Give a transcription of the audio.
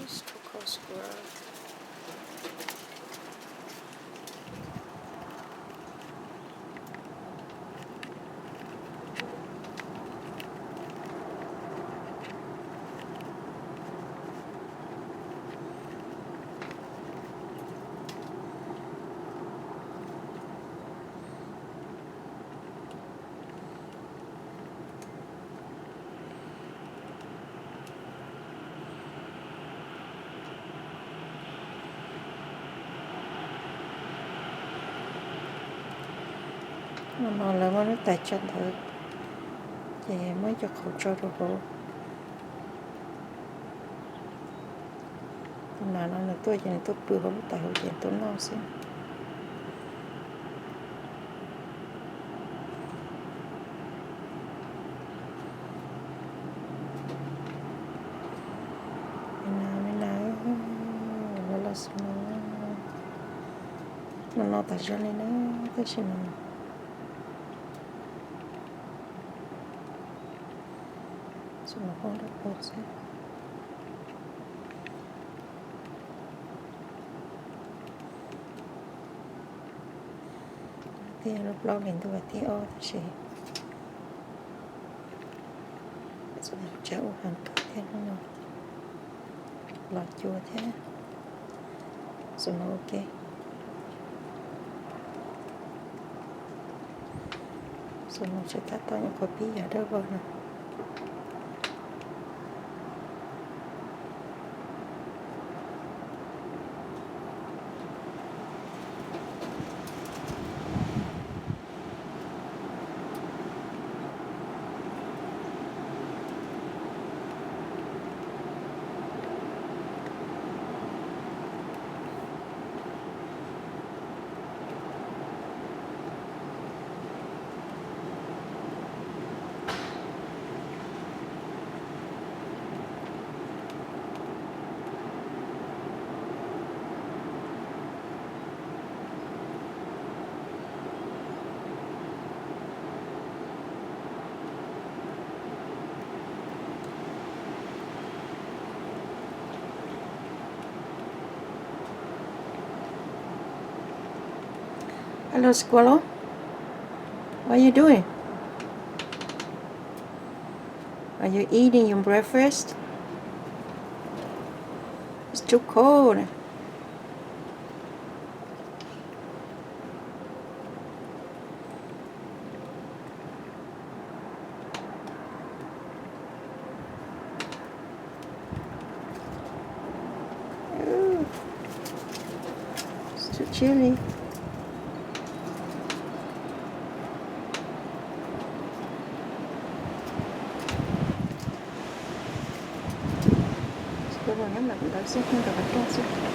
Stockholm Square. Nó là nó tại chân thử thì mới cho khẩu cho đồ bộ mà nó là tôi chỉ tôi bự không tại hậu chuyện tôi lo xem mình nào nó là sao nó tại chân này nó cái gì nó sao nó không được bớt xem thì nó blog lên tôi thì ô thì rồi cháu hoàn tất thế nó lọt chua thế rồi nó ok rồi nó sẽ tắt tao những copy ở đâu vào nè Hello, Squirrel. What are you doing? Are you eating your breakfast? It's too cold. Ooh, it's too chilly. Squirrel nhắm lại đợi xíu, không cần phải con xíu.